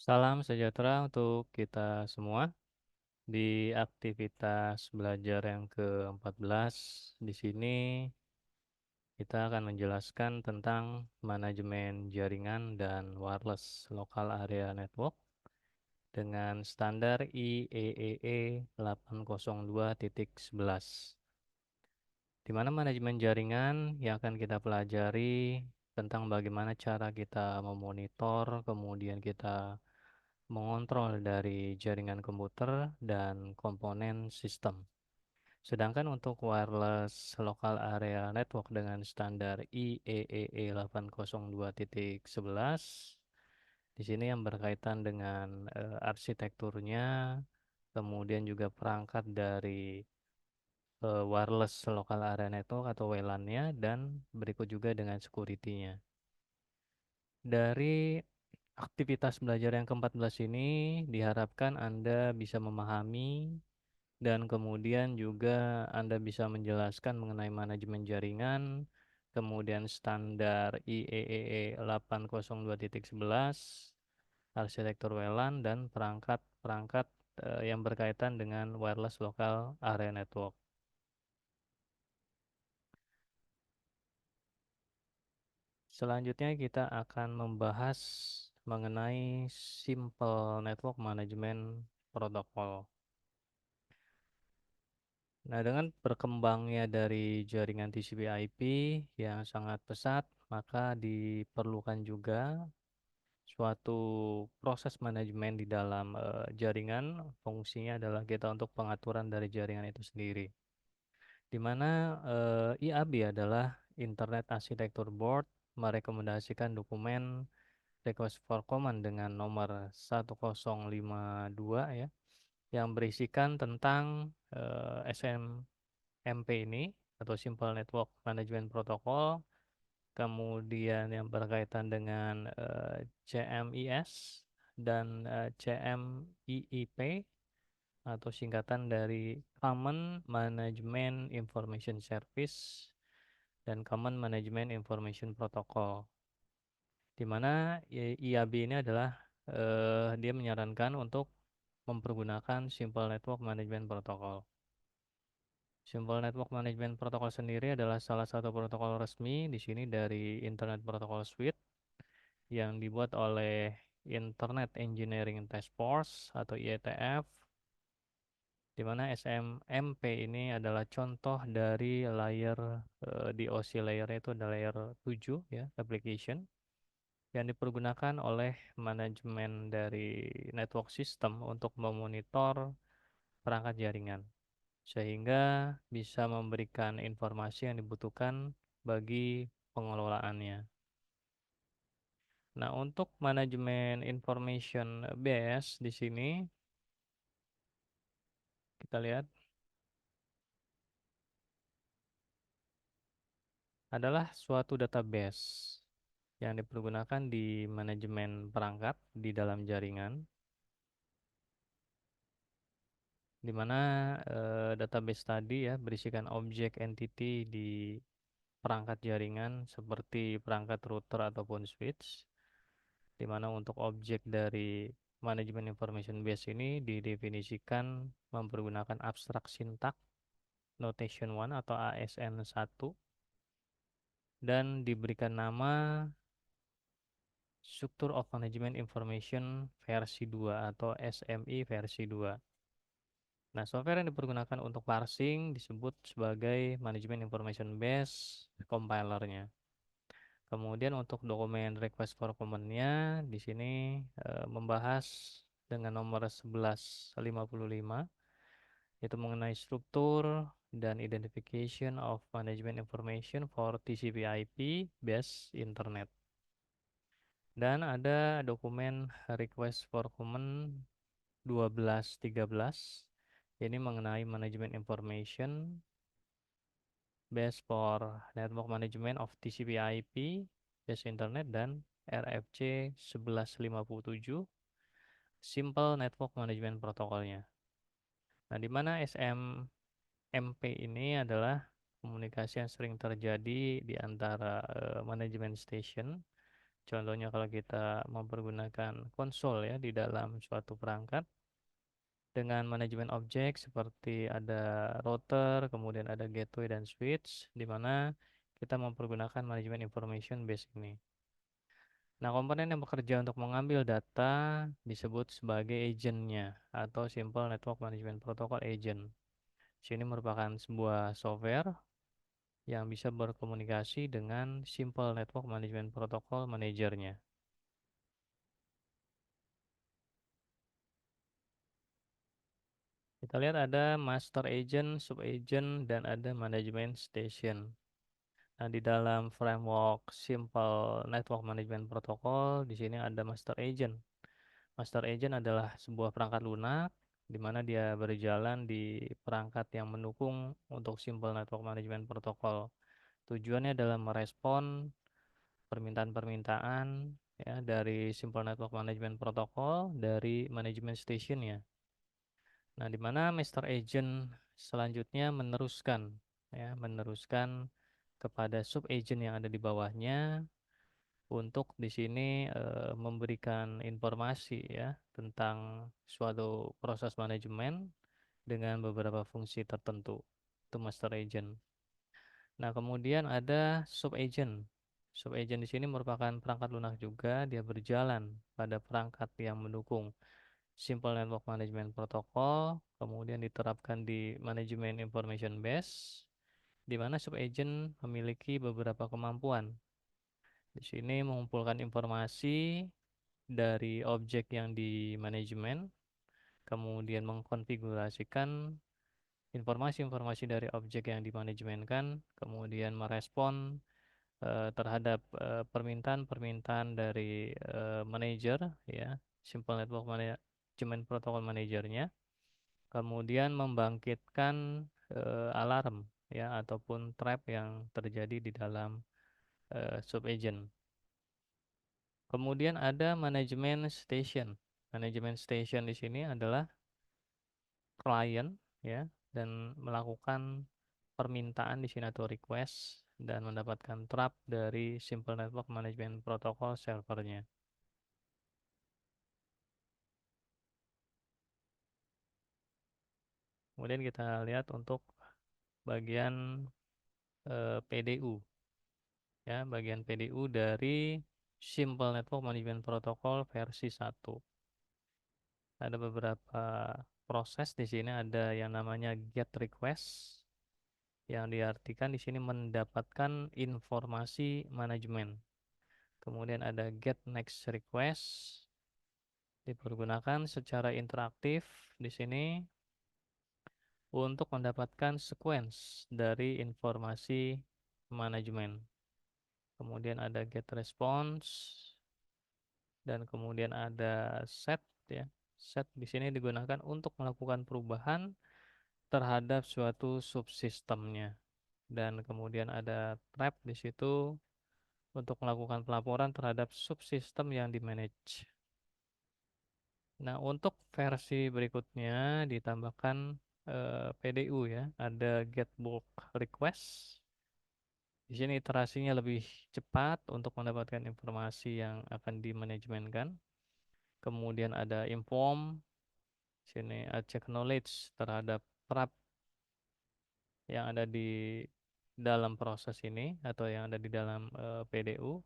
Salam sejahtera untuk kita semua di aktivitas belajar yang ke-14. Di sini kita akan menjelaskan tentang manajemen jaringan dan wireless local area network dengan standar IEEE 802.11. Di mana manajemen jaringan yang akan kita pelajari tentang bagaimana cara kita memonitor, kemudian kita mengontrol dari jaringan komputer dan komponen sistem. Sedangkan untuk wireless local area network dengan standar IEEE 802.11, di sini yang berkaitan dengan arsitekturnya, kemudian juga perangkat dari wireless local area network atau WLAN-nya, dan berikut juga dengan security-nya. Dari aktivitas belajar yang ke-14 ini diharapkan Anda bisa memahami dan kemudian juga Anda bisa menjelaskan mengenai manajemen jaringan, kemudian standar IEEE 802.11, arsitektur WLAN, dan perangkat-perangkat yang berkaitan dengan wireless local area network. Selanjutnya kita akan membahas mengenai Simple Network Management Protocol. Nah, dengan berkembangnya dari jaringan TCP/IP yang sangat pesat, maka diperlukan juga suatu proses manajemen di dalam jaringan. Fungsinya adalah kita untuk pengaturan dari jaringan itu sendiri. Di mana IAB adalah Internet Architecture Board merekomendasikan dokumen request for command dengan nomor 1052 ya, yang berisikan tentang SMP ini atau Simple Network Management Protocol, kemudian yang berkaitan dengan CMIS dan CMIIP atau singkatan dari Common Management Information Service dan Common Management Information Protocol, di mana IAB ini adalah dia menyarankan untuk mempergunakan Simple Network Management Protocol. Simple Network Management Protocol sendiri adalah salah satu protokol resmi di sini dari Internet Protocol Suite yang dibuat oleh Internet Engineering Task Force atau IETF, di mana SMMP ini adalah contoh dari layer DOC layer, itu adalah layer 7 ya, application yang dipergunakan oleh manajemen dari network system untuk memonitor perangkat jaringan, sehingga bisa memberikan informasi yang dibutuhkan bagi pengelolaannya. Nah, untuk manajemen information base di sini kita lihat adalah suatu database yang dipergunakan di manajemen perangkat di dalam jaringan, di mana database tadi ya berisikan objek entity di perangkat jaringan seperti perangkat router ataupun switch, di mana untuk objek dari manajemen information base ini didefinisikan mempergunakan abstrak sintak notation 1 atau ASN1 dan diberikan nama Structure of Management Information versi 2 atau SMI versi 2. Nah, software yang dipergunakan untuk parsing disebut sebagai Management Information Base compilernya. Kemudian untuk dokumen request for command-nya di sini membahas dengan nomor 1155, yaitu mengenai struktur dan identification of management information for TCP/IP based internet. Dan ada dokumen request for command 1213, ini mengenai management information based for network management of TCP/IP based internet, dan RFC 1157 Simple Network Management Protocolnya. Nah, di mana SMMP ini adalah komunikasi yang sering terjadi di antara manajemen station Contohnya kalau kita mempergunakan konsol ya di dalam suatu perangkat dengan manajemen objek seperti ada router, kemudian ada gateway dan switch, di mana kita mempergunakan manajemen information base ini. Nah, komponen yang bekerja untuk mengambil data disebut sebagai agentnya atau Simple Network Management Protocol Agent. Sini merupakan sebuah software yang bisa berkomunikasi dengan Simple Network Management Protocol Managernya. Kita lihat ada master agent, sub agent, dan ada management station. Nah, di dalam framework Simple Network Management Protocol, di sini ada master agent. Master agent adalah sebuah perangkat lunak di mana dia berjalan di perangkat yang mendukung untuk Simple Network Management Protocol. Tujuannya adalah merespon permintaan-permintaan ya dari Simple Network Management Protocol dari manajemen station ya. Nah, di mana master agent selanjutnya meneruskan kepada sub agent yang ada di bawahnya untuk di sini memberikan informasi ya tentang suatu proses manajemen dengan beberapa fungsi tertentu. Itu master agent. Nah, kemudian ada sub agent. Sub agent di sini merupakan perangkat lunak juga, dia berjalan pada perangkat yang mendukung Simple Network Management Protocol, kemudian diterapkan di manajemen information base, di mana sub agent memiliki beberapa kemampuan. Di sini mengumpulkan informasi dari objek yang di manajemen, kemudian mengkonfigurasikan informasi-informasi dari objek yang dimanajemenkan, kemudian merespon terhadap permintaan-permintaan dari manajer ya, Simple Network Management Protocol Manajernya, kemudian membangkitkan alarm ya ataupun trap yang terjadi di dalam sub agent. Kemudian ada manajemen station. Manajemen station di sini adalah klien ya dan melakukan permintaan di sini atau request dan mendapatkan trap dari Simple Network Management Protocol servernya. Kemudian kita lihat untuk bagian PDU ya, bagian PDU dari Simple Network Management Protocol versi 1. Ada beberapa proses di sini, ada yang namanya get request yang diartikan di sini mendapatkan informasi manajemen. Kemudian ada get next request dipergunakan secara interaktif di sini untuk mendapatkan sequence dari informasi manajemen. Kemudian ada get response dan kemudian ada set ya. Set di sini digunakan untuk melakukan perubahan terhadap suatu subsistemnya. Dan kemudian ada trap di situ untuk melakukan pelaporan terhadap subsistem yang di manage. Nah, untuk versi berikutnya ditambahkan PDU ya, ada get bulk request. Di sini iterasinya lebih cepat untuk mendapatkan informasi yang akan dimanajemenkan. Kemudian ada inform, sini check knowledge terhadap trap yang ada di dalam proses ini atau yang ada di dalam PDU.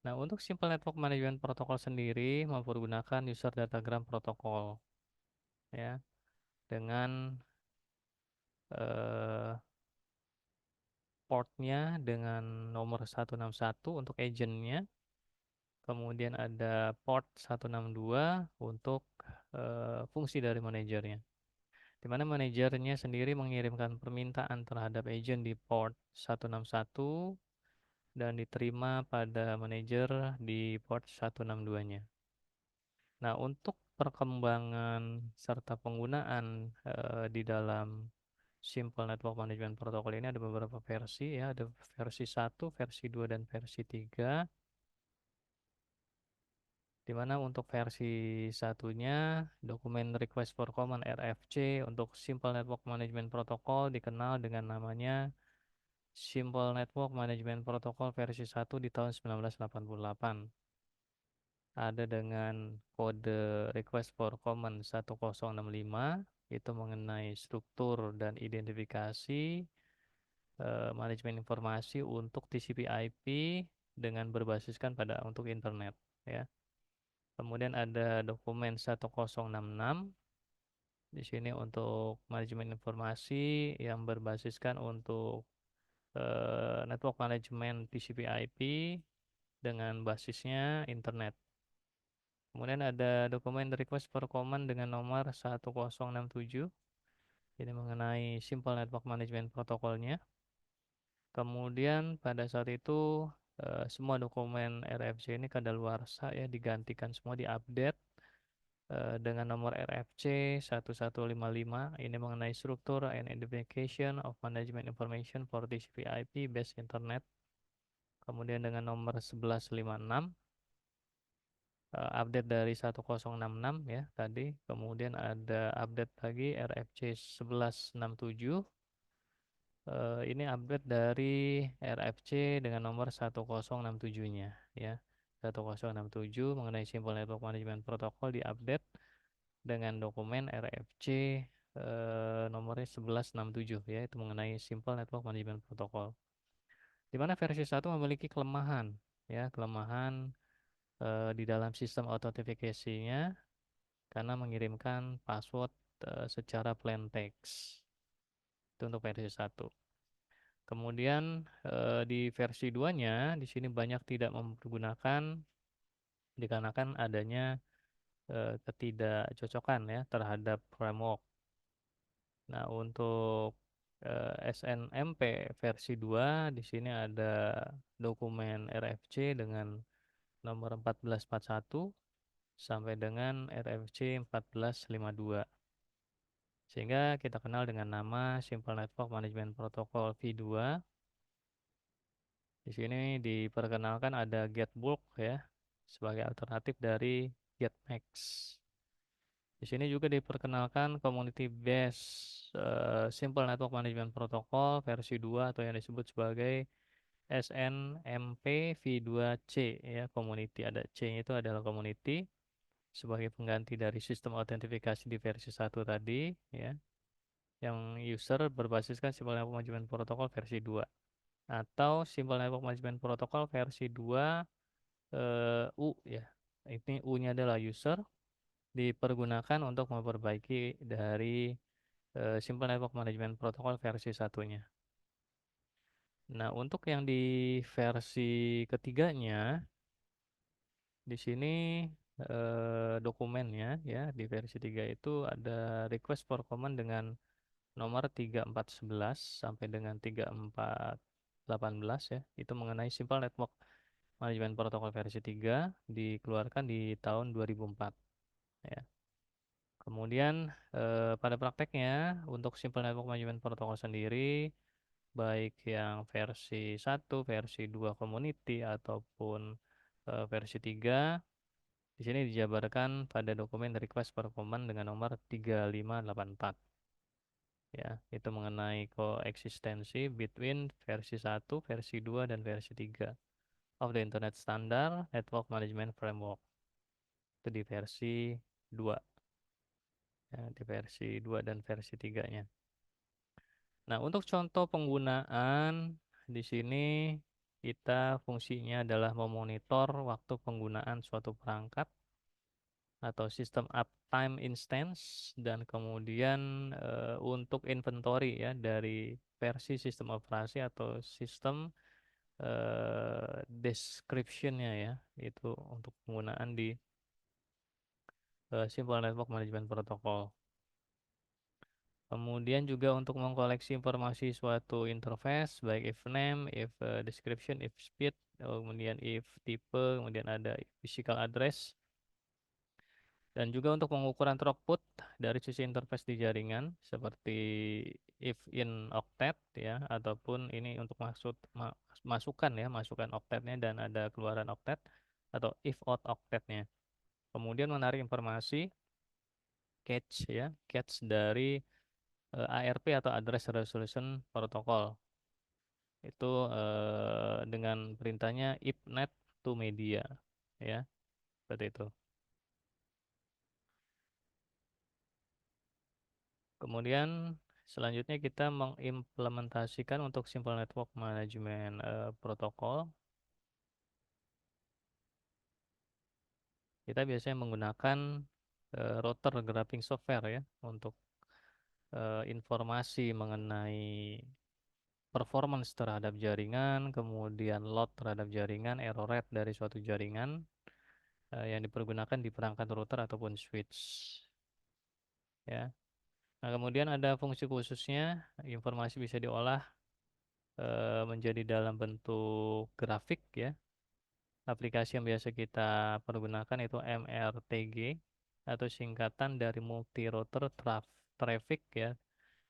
Nah, untuk Simple Network Management Protocol sendiri mempergunakan User Datagram Protocol ya dengan eh, portnya dengan nomor 161 untuk agentnya, kemudian ada port 162 untuk fungsi dari manajernya, di mana manajernya sendiri mengirimkan permintaan terhadap agent di port 161 dan diterima pada manajer di port 162-nya. Nah, untuk perkembangan serta penggunaan di dalam Simple Network Management Protocol ini ada beberapa versi ya, ada versi 1, versi 2 dan versi 3. Di mana untuk versi satunya dokumen request for command RFC untuk Simple Network Management Protocol dikenal dengan namanya Simple Network Management Protocol versi 1 di tahun 1988. Ada dengan kode request for common 1065, itu mengenai struktur dan identifikasi manajemen informasi untuk TCP/IP dengan berbasiskan pada untuk internet, ya. Kemudian ada dokumen 1066 di sini untuk manajemen informasi yang berbasiskan untuk network management TCP/IP dengan basisnya internet. Kemudian ada dokumen request for common dengan nomor 1067. Ini mengenai simple network management protokolnya. Kemudian pada saat itu semua dokumen RFC ini kadaluarsa ya, digantikan semua, diupdate dengan nomor RFC 1155. Ini mengenai struktur and identification of management information for TCP/IP based internet. Kemudian dengan nomor 1156, update dari 1066 ya tadi. Kemudian ada update lagi RFC 1167. Ini update dari RFC dengan nomor 1067-nya ya. 1067 mengenai Simple Network Management Protocol diupdate dengan dokumen RFC nomornya 1167 ya, itu mengenai Simple Network Management Protocol. Di mana versi 1 memiliki kelemahan ya, kelemahan di dalam sistem authentication-nya karena mengirimkan password secara plain text. Itu untuk versi 1. Kemudian di versi 2-nya di sini banyak tidak mempergunakan dikarenakan adanya ketidakcocokan ya terhadap framework. Nah, untuk SNMP versi 2 di sini ada dokumen RFC dengan nomor 1441 sampai dengan RFC 1452. Sehingga kita kenal dengan nama Simple Network Management Protocol V2. Di sini diperkenalkan ada GetBulk ya sebagai alternatif dari GetMax. Di sini juga diperkenalkan Community Based Simple Network Management Protocol versi 2 atau yang disebut sebagai SNMP V2C ya, community. Ada C itu adalah community sebagai pengganti dari sistem autentifikasi di versi 1 tadi ya, yang user berbasiskan Simple Network Management Protocol versi 2 atau Simple Network Management Protocol versi 2 U ya. Ini U-nya adalah user, dipergunakan untuk memperbaiki dari Simple Network Management Protocol versi satunya. Nah, untuk yang di versi ketiganya, di sini dokumennya ya, di versi 3 itu ada request for command dengan nomor 3411 sampai dengan 3418 ya. Itu mengenai Simple Network Management Protocol versi 3 dikeluarkan di tahun 2004 ya. Kemudian pada prakteknya untuk Simple Network Management Protocol sendiri baik yang versi 1, versi 2 community ataupun versi 3 di sini dijabarkan pada dokumen request per command dengan nomor 3584. Ya, itu mengenai koeksistensi between versi 1, versi 2 dan versi 3 of the Internet Standard Network Management Framework. Itu di versi 2. Ya, di versi 2 dan versi 3-nya. Nah, untuk contoh penggunaan di sini kita fungsinya adalah memonitor waktu penggunaan suatu perangkat atau sistem uptime instance dan kemudian untuk inventory ya dari versi sistem operasi atau sistem description-nya ya, itu untuk penggunaan di Simple Network Management Protocol. Kemudian juga untuk mengkoleksi informasi suatu interface, baik if name, if description, if speed, kemudian if type, kemudian ada physical address. Dan juga untuk pengukuran throughput dari sisi interface di jaringan, seperti if in octet ya, ataupun ini untuk masukan ya, masukan octetnya dan ada keluaran octet, atau if out octetnya. Kemudian menarik informasi cache ya, cache dari ARP atau Address Resolution Protocol. Itu dengan perintahnya ipnet to media, ya, seperti itu. Kemudian selanjutnya kita mengimplementasikan untuk Simple Network Management Protocol. Kita biasanya menggunakan router graphing software ya untuk informasi mengenai performance terhadap jaringan, kemudian load terhadap jaringan, error rate dari suatu jaringan yang dipergunakan di perangkat router ataupun switch, ya. Nah, kemudian ada fungsi khususnya, informasi bisa diolah menjadi dalam bentuk grafik ya. Aplikasi yang biasa kita pergunakan itu MRTG atau singkatan dari multi router traffic ya,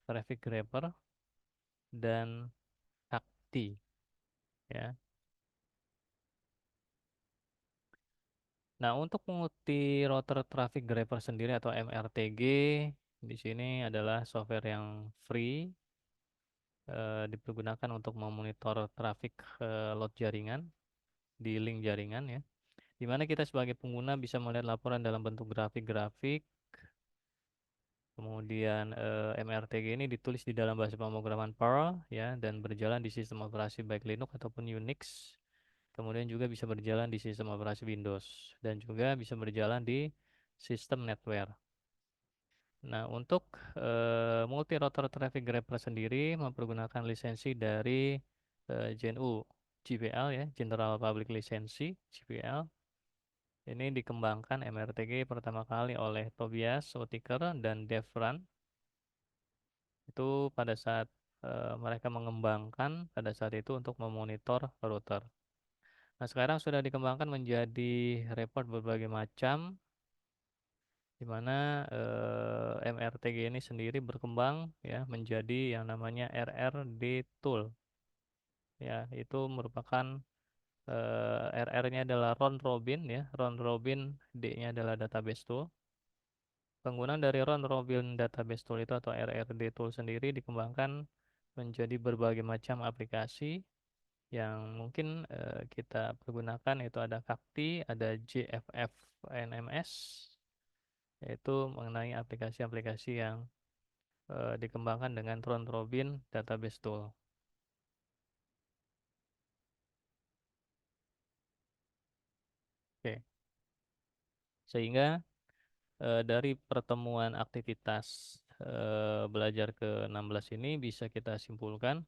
traffic grabber dan CACTI ya. Nah, untuk multi router traffic grabber sendiri atau MRTG di sini adalah software yang free, dipergunakan untuk memonitor traffic load jaringan di link jaringan ya. Di mana kita sebagai pengguna bisa melihat laporan dalam bentuk grafik-grafik. Kemudian MRTG ini ditulis di dalam bahasa pemrograman Perl ya dan berjalan di sistem operasi baik Linux ataupun Unix. Kemudian juga bisa berjalan di sistem operasi Windows dan juga bisa berjalan di sistem NetWare. Nah, untuk multi router traffic grabber sendiri mempergunakan lisensi dari GNU GPL ya, General Public License GPL. Ini dikembangkan MRTG pertama kali oleh Tobias Otiker dan Dave Run. Itu pada saat mereka mengembangkan pada saat itu untuk memonitor router. Nah, sekarang sudah dikembangkan menjadi report berbagai macam, di mana MRTG ini sendiri berkembang ya menjadi yang namanya RRD tool. Ya, itu merupakan RR-nya adalah round robin ya, round robin, D-nya adalah database tool. Penggunaan dari round robin database tool itu atau RRD tool sendiri dikembangkan menjadi berbagai macam aplikasi yang mungkin kita pergunakan, itu ada Kakti, ada JFF NMS, yaitu mengenai aplikasi-aplikasi yang dikembangkan dengan round robin database tool. Oke, sehingga dari pertemuan aktivitas belajar ke-16 ini bisa kita simpulkan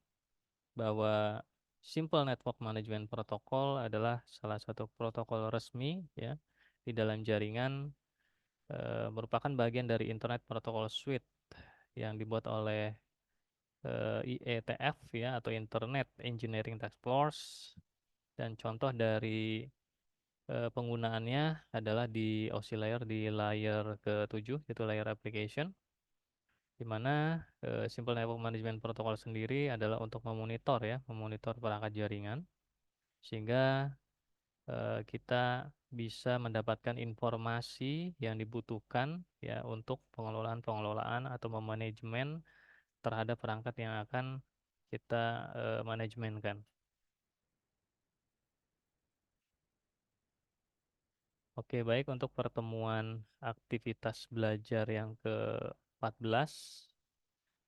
bahwa Simple Network Management Protocol adalah salah satu protokol resmi ya di dalam jaringan, merupakan bagian dari Internet Protocol Suite yang dibuat oleh IETF ya atau Internet Engineering Task Force, dan contoh dari penggunaannya adalah di OSI layer di layer ke-7 yaitu layer application, di mana Simple Network Management Protocol sendiri adalah untuk memonitor ya, memonitor perangkat jaringan sehingga kita bisa mendapatkan informasi yang dibutuhkan ya untuk pengelolaan-pengelolaan atau memanajemen terhadap perangkat yang akan kita manajemenkan. Oke, baik untuk pertemuan aktivitas belajar yang ke-14.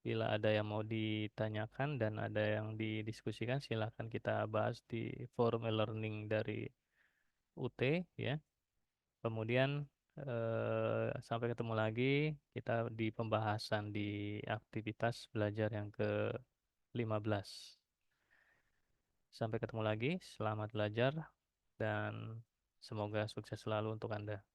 Bila ada yang mau ditanyakan dan ada yang didiskusikan, silahkan kita bahas di forum e-learning dari UT ya. Kemudian sampai ketemu lagi kita di pembahasan di aktivitas belajar yang ke-15. Sampai ketemu lagi, selamat belajar dan semoga sukses selalu untuk Anda.